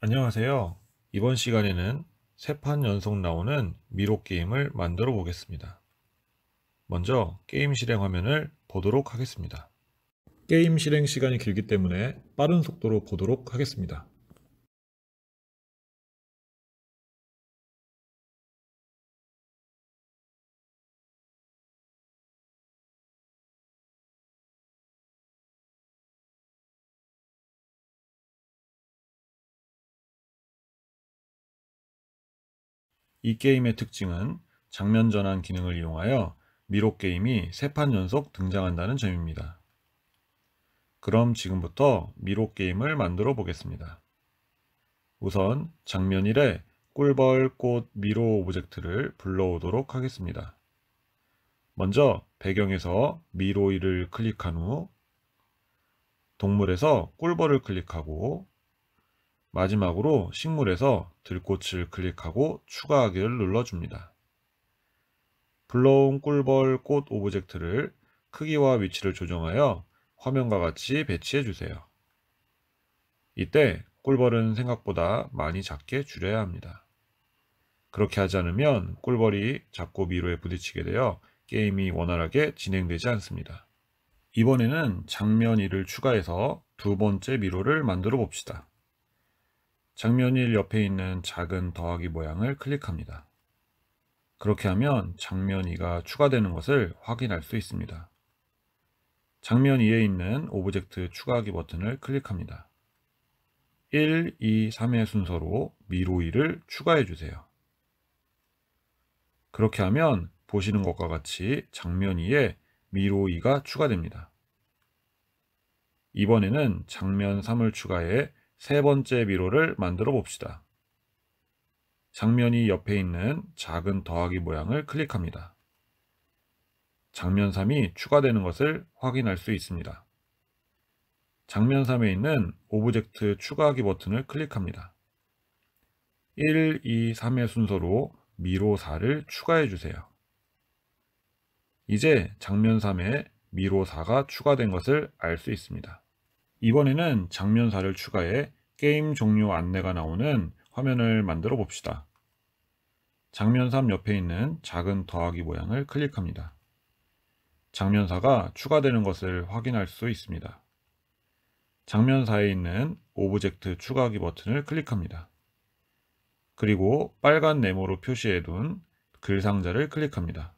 안녕하세요. 이번 시간에는 3판 연속 나오는 미로 게임을 만들어 보겠습니다. 먼저 게임 실행 화면을 보도록 하겠습니다. 게임 실행 시간이 길기 때문에 빠른 속도로 보도록 하겠습니다. 이 게임의 특징은 장면 전환 기능을 이용하여 미로 게임이 3판 연속 등장한다는 점입니다. 그럼 지금부터 미로 게임을 만들어 보겠습니다. 우선 장면 1에 꿀벌, 꽃, 미로 오브젝트를 불러오도록 하겠습니다. 먼저 배경에서 미로이를 클릭한 후 동물에서 꿀벌을 클릭하고 마지막으로 식물에서 들꽃을 클릭하고 추가하기를 눌러줍니다. 불러온 꿀벌, 꽃 오브젝트를 크기와 위치를 조정하여 화면과 같이 배치해 주세요. 이때 꿀벌은 생각보다 많이 작게 줄여야 합니다. 그렇게 하지 않으면 꿀벌이 자꾸 미로에 부딪히게 되어 게임이 원활하게 진행되지 않습니다. 이번에는 장면 1을 추가해서 두 번째 미로를 만들어 봅시다. 장면 1 옆에 있는 작은 더하기 모양을 클릭합니다. 그렇게 하면 장면 2가 추가되는 것을 확인할 수 있습니다. 장면 2에 있는 오브젝트 추가하기 버튼을 클릭합니다. 1, 2, 3의 순서로 미로 2를 추가해 주세요. 그렇게 하면 보시는 것과 같이 장면 2에 미로 2가 추가됩니다. 이번에는 장면 3을 추가해 세 번째 미로를 만들어 봅시다. 장면 2 옆에 있는 작은 더하기 모양을 클릭합니다. 장면 3이 추가되는 것을 확인할 수 있습니다. 장면 3에 있는 오브젝트 추가하기 버튼을 클릭합니다. 1, 2, 3의 순서로 미로 4를 추가해 주세요. 이제 장면 3에 미로 4가 추가된 것을 알 수 있습니다. 이번에는 장면 4를 추가해 게임 종료 안내가 나오는 화면을 만들어 봅시다. 장면 3 옆에 있는 작은 더하기 모양을 클릭합니다. 장면 4가 추가되는 것을 확인할 수 있습니다. 장면 4에 있는 오브젝트 추가하기 버튼을 클릭합니다. 그리고 빨간 네모로 표시해둔 글 상자를 클릭합니다.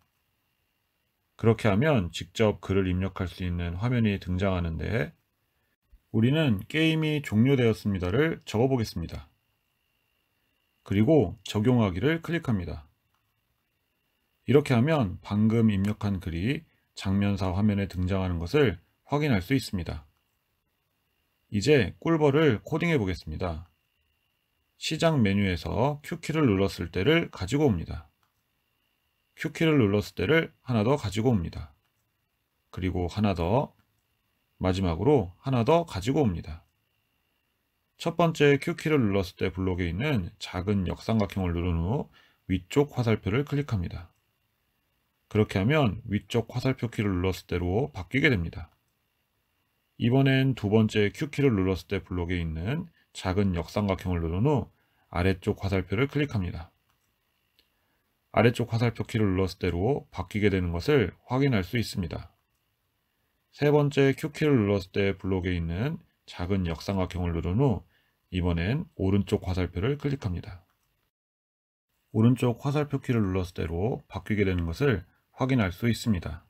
그렇게 하면 직접 글을 입력할 수 있는 화면이 등장하는데 우리는 게임이 종료되었습니다를 적어 보겠습니다. 그리고 적용하기를 클릭합니다. 이렇게 하면 방금 입력한 글이 장면사 화면에 등장하는 것을 확인할 수 있습니다. 이제 꿀벌을 코딩해 보겠습니다. 시작 메뉴에서 Q키를 눌렀을 때를 가지고 옵니다. Q키를 눌렀을 때를 하나 더 가지고 옵니다. 그리고 하나 더, 마지막으로 하나 더 가지고 옵니다. 첫 번째 Q키를 눌렀을 때 블록에 있는 작은 역삼각형을 누른 후 위쪽 화살표를 클릭합니다. 그렇게 하면 위쪽 화살표 키를 눌렀을 때로 바뀌게 됩니다. 이번엔 두 번째 Q키를 눌렀을 때 블록에 있는 작은 역삼각형을 누른 후 아래쪽 화살표를 클릭합니다. 아래쪽 화살표 키를 눌렀을 때로 바뀌게 되는 것을 확인할 수 있습니다. 세 번째 Q키를 눌렀을 때 블록에 있는 작은 역삼각형을 누른 후 이번엔 오른쪽 화살표를 클릭합니다. 오른쪽 화살표 키를 눌렀을 때로 바뀌게 되는 것을 확인할 수 있습니다.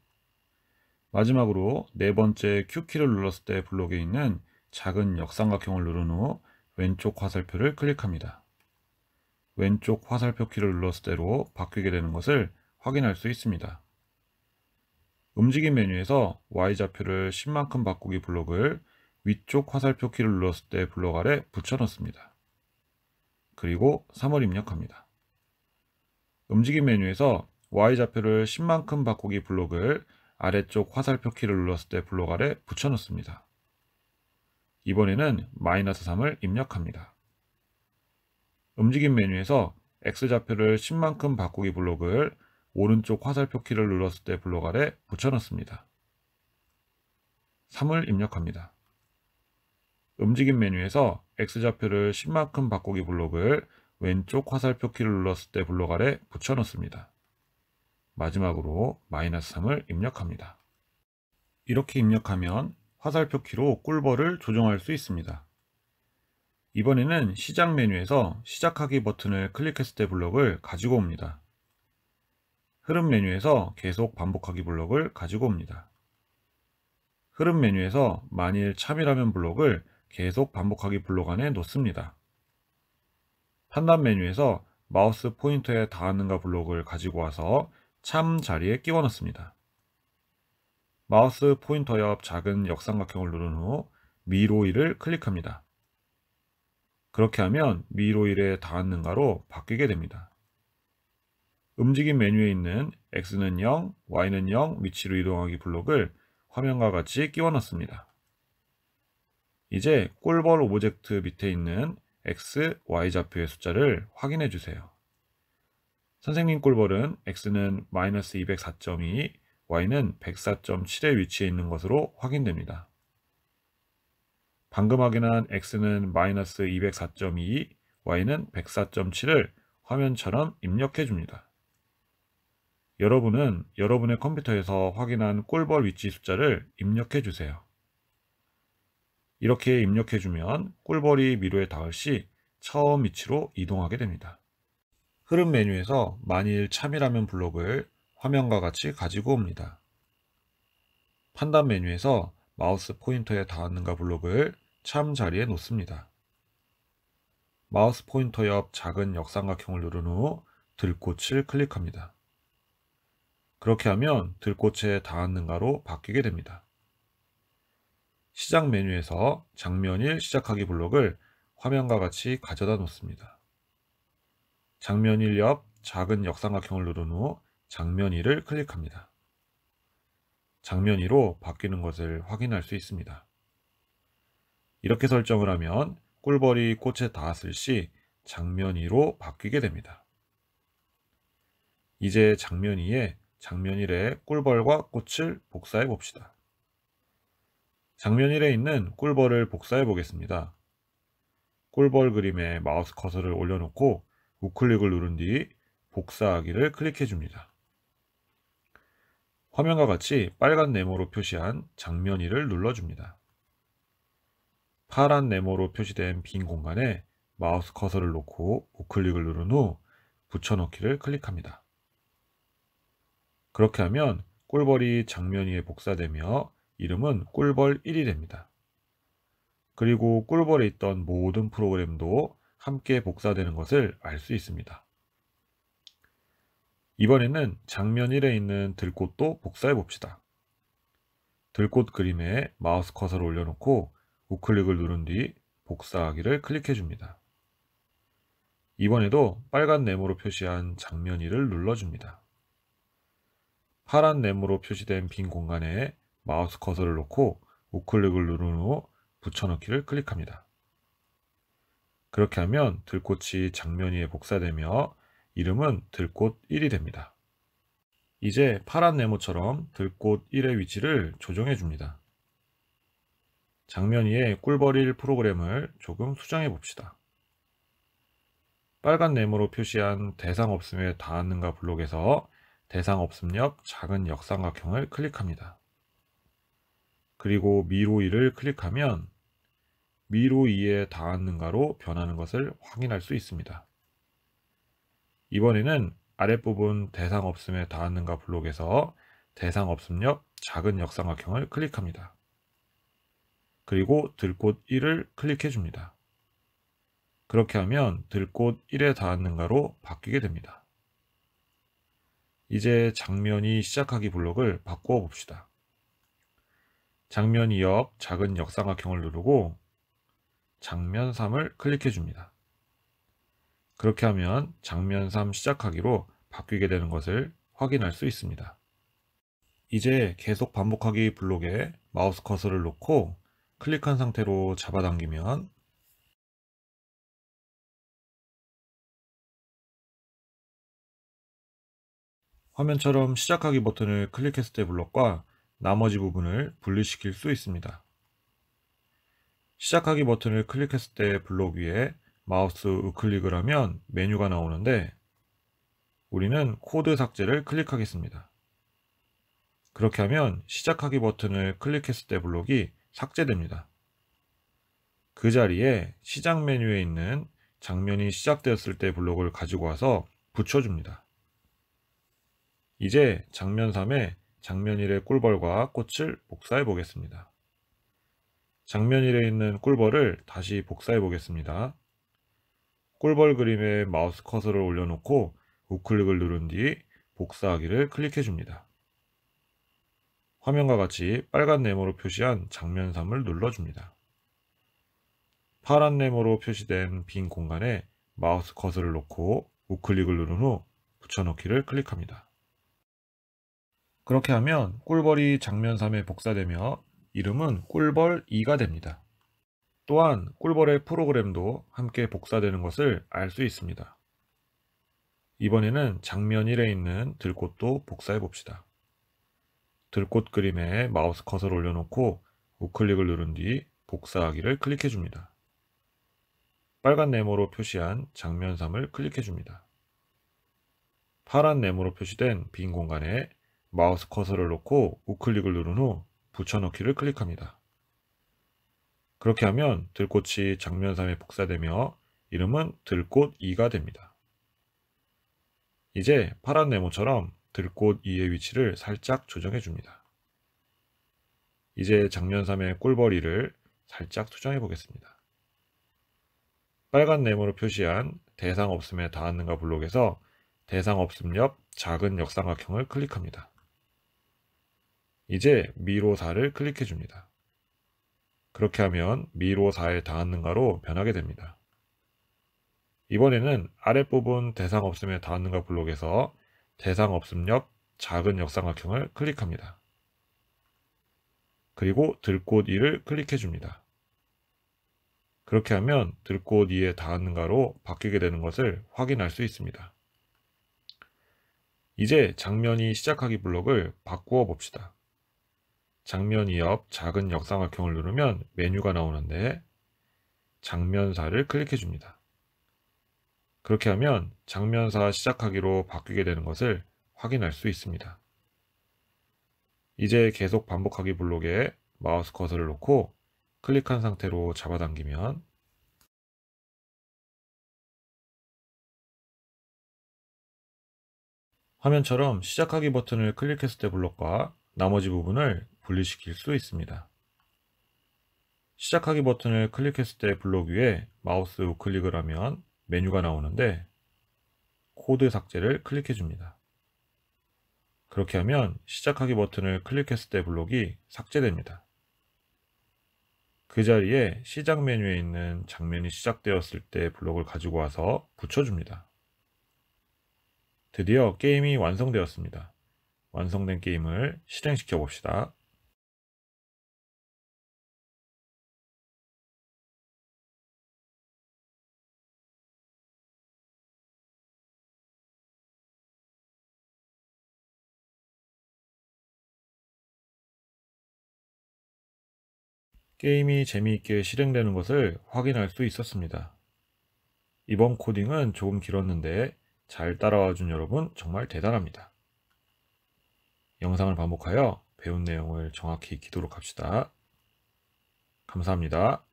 마지막으로 네 번째 Q키를 눌렀을 때 블록에 있는 작은 역삼각형을 누른 후 왼쪽 화살표를 클릭합니다. 왼쪽 화살표 키를 눌렀을 때로 바뀌게 되는 것을 확인할 수 있습니다. 움직임 메뉴에서 Y좌표를 10만큼 바꾸기 블록을 위쪽 화살표 키를 눌렀을 때 블록 아래 붙여넣습니다. 그리고 3을 입력합니다. 움직임 메뉴에서 Y좌표를 10만큼 바꾸기 블록을 아래쪽 화살표 키를 눌렀을 때 블록 아래 붙여넣습니다. 이번에는 -3을 입력합니다. 움직임 메뉴에서 X좌표를 10만큼 바꾸기 블록을 오른쪽 화살표 키를 눌렀을 때 블록 아래 붙여넣습니다. 3을 입력합니다. 움직임 메뉴에서 X좌표를 10만큼 바꾸기 블록을 왼쪽 화살표 키를 눌렀을 때 블록 아래 붙여넣습니다. 마지막으로 -3을 입력합니다. 이렇게 입력하면 화살표 키로 꿀벌을 조정할 수 있습니다. 이번에는 시작 메뉴에서 시작하기 버튼을 클릭했을 때 블록을 가지고 옵니다. 흐름 메뉴에서 계속 반복하기 블록을 가지고 옵니다. 흐름 메뉴에서 만일 참이라면 블록을 계속 반복하기 블록 안에 놓습니다. 판단 메뉴에서 마우스 포인터에 닿았는가 블록을 가지고 와서 참 자리에 끼워 넣습니다. 마우스 포인터 옆 작은 역삼각형을 누른 후 미로일을 클릭합니다. 그렇게 하면 미로일에 닿았는가로 바뀌게 됩니다. 움직임 메뉴에 있는 X는 0, Y는 0 위치로 이동하기 블록을 화면과 같이 끼워 넣습니다. 이제 꿀벌 오브젝트 밑에 있는 X, Y 좌표의 숫자를 확인해 주세요. 선생님 꿀벌은 X는 -204.2, Y는 104.7에 위치해 있는 것으로 확인됩니다. 방금 확인한 X는 -204.2, Y는 104.7을 화면처럼 입력해 줍니다. 여러분은 여러분의 컴퓨터에서 확인한 꿀벌 위치 숫자를 입력해 주세요. 이렇게 입력해 주면 꿀벌이 미로에 닿을 시 처음 위치로 이동하게 됩니다. 흐름 메뉴에서 만일 참이라면 블록을 화면과 같이 가지고 옵니다. 판단 메뉴에서 마우스 포인터에 닿았는가 블록을 참 자리에 놓습니다. 마우스 포인터 옆 작은 역삼각형을 누른 후 들꽃을 클릭합니다. 그렇게 하면 들꽃에 닿았는가로 바뀌게 됩니다. 시작 메뉴에서 장면 1 시작하기 블록을 화면과 같이 가져다 놓습니다. 장면 1 옆 작은 역삼각형을 누른 후 장면 2를 클릭합니다. 장면 2로 바뀌는 것을 확인할 수 있습니다. 이렇게 설정을 하면 꿀벌이 꽃에 닿았을 시 장면 2로 바뀌게 됩니다. 이제 장면 2에 장면 1의 꿀벌과 꽃을 복사해 봅시다. 장면 1에 있는 꿀벌을 복사해 보겠습니다. 꿀벌 그림에 마우스 커서를 올려놓고 우클릭을 누른 뒤 복사하기를 클릭해 줍니다. 화면과 같이 빨간 네모로 표시한 장면 2를 눌러줍니다. 파란 네모로 표시된 빈 공간에 마우스 커서를 놓고 우클릭을 누른 후 붙여넣기를 클릭합니다. 그렇게 하면 꿀벌이 장면 2에 복사되며 이름은 꿀벌 1이 됩니다. 그리고 꿀벌에 있던 모든 프로그램도 함께 복사되는 것을 알 수 있습니다. 이번에는 장면 1에 있는 들꽃도 복사해 봅시다. 들꽃 그림에 마우스 커서를 올려놓고 우클릭을 누른 뒤 복사하기를 클릭해 줍니다. 이번에도 빨간 네모로 표시한 장면 2를 눌러줍니다. 파란 네모로 표시된 빈 공간에 마우스 커서를 놓고 우클릭을 누른 후 붙여넣기를 클릭합니다. 그렇게 하면 들꽃이 장면 2에 복사되며 이름은 들꽃 1이 됩니다. 이제 파란 네모처럼 들꽃 1의 위치를 조정해 줍니다. 장면 2의 꿀벌 1 프로그램을 조금 수정해 봅시다. 빨간 네모로 표시한 대상 없음에 닿았는가 블록에서 대상 없음 옆 작은 역삼각형을 클릭합니다. 그리고 미로 2를 클릭하면 미로 2에 닿았는가로 변하는 것을 확인할 수 있습니다. 이번에는 아랫부분 대상 없음에 닿았는가 블록에서 대상 없음 옆 작은 역삼각형을 클릭합니다. 그리고 들꽃 1을 클릭해 줍니다. 그렇게 하면 들꽃 1에 닿았는가로 바뀌게 됩니다. 이제 장면 2 시작하기 블록을 바꾸어 봅시다. 장면 2 옆 작은 역삼각형을 누르고 장면 3을 클릭해 줍니다. 그렇게 하면 장면 3 시작하기로 바뀌게 되는 것을 확인할 수 있습니다. 이제 계속 반복하기 블록에 마우스 커서를 놓고 클릭한 상태로 잡아당기면 화면처럼 시작하기 버튼을 클릭했을 때 블록과 나머지 부분을 분리시킬 수 있습니다. 시작하기 버튼을 클릭했을 때 블록 위에 마우스 우클릭을 하면 메뉴가 나오는데 우리는 코드 삭제를 클릭하겠습니다. 그렇게 하면 시작하기 버튼을 클릭했을 때 블록이 삭제됩니다. 그 자리에 시작 메뉴에 있는 장면이 시작되었을 때 블록을 가지고 와서 붙여줍니다. 이제 장면 3에 장면 1의 꿀벌과 꽃을 복사해 보겠습니다. 장면 1에 있는 꿀벌을 다시 복사해 보겠습니다. 꿀벌 그림에 마우스 커서를 올려놓고 우클릭을 누른 뒤 복사하기를 클릭해 줍니다. 화면과 같이 빨간 네모로 표시한 장면 3을 눌러줍니다. 파란 네모로 표시된 빈 공간에 마우스 커서를 놓고 우클릭을 누른 후 붙여넣기를 클릭합니다. 그렇게 하면 꿀벌이 장면 3에 복사되며 이름은 꿀벌 2가 됩니다. 또한 꿀벌의 프로그램도 함께 복사되는 것을 알 수 있습니다. 이번에는 장면 1에 있는 들꽃도 복사해 봅시다. 들꽃 그림에 마우스 커서를 올려놓고 우클릭을 누른 뒤 복사하기를 클릭해 줍니다. 빨간 네모로 표시한 장면 3을 클릭해 줍니다. 파란 네모로 표시된 빈 공간에 마우스 커서를 놓고 우클릭을 누른 후 붙여넣기를 클릭합니다. 그렇게 하면 들꽃이 장면 3에 복사되며 이름은 들꽃 2가 됩니다. 이제 파란 네모처럼 들꽃 2의 위치를 살짝 조정해 줍니다. 이제 장면 3의 꿀벌 2를 살짝 수정해 보겠습니다. 빨간 네모로 표시한 대상 없음에 닿았는가 블록에서 대상 없음 옆 작은 역삼각형을 클릭합니다. 이제 미로 4를 클릭해 줍니다. 그렇게 하면 미로 4에 닿았는가로 변하게 됩니다. 이번에는 아랫부분 대상 없음에 닿았는가 블록에서 대상 없음 옆 작은 역삼각형을 클릭합니다. 그리고 들꽃 2를 클릭해 줍니다. 그렇게 하면 들꽃 2에 닿았는가로 바뀌게 되는 것을 확인할 수 있습니다. 이제 장면이 시작하기 블록을 바꾸어 봅시다. 장면 2 옆 작은 역삼각형을 누르면 메뉴가 나오는데 장면 4를 클릭해 줍니다. 그렇게 하면 장면 4 시작하기로 바뀌게 되는 것을 확인할 수 있습니다. 이제 계속 반복하기 블록에 마우스 커서를 놓고 클릭한 상태로 잡아당기면 화면처럼 시작하기 버튼을 클릭했을 때 블록과 나머지 부분을 분리시킬 수 있습니다. 시작하기 버튼을 클릭했을 때 블록 위에 마우스 우클릭을 하면 메뉴가 나오는데 코드 삭제를 클릭해 줍니다. 그렇게 하면 시작하기 버튼을 클릭했을 때 블록이 삭제됩니다. 그 자리에 시작 메뉴에 있는 장면이 시작되었을 때 블록을 가지고 와서 붙여줍니다. 드디어 게임이 완성되었습니다. 완성된 게임을 실행시켜 봅시다. 게임이 재미있게 실행되는 것을 확인할 수 있었습니다. 이번 코딩은 조금 길었는데 잘 따라와 준 여러분 정말 대단합니다. 영상을 반복하여 배운 내용을 정확히 익히도록 합시다. 감사합니다.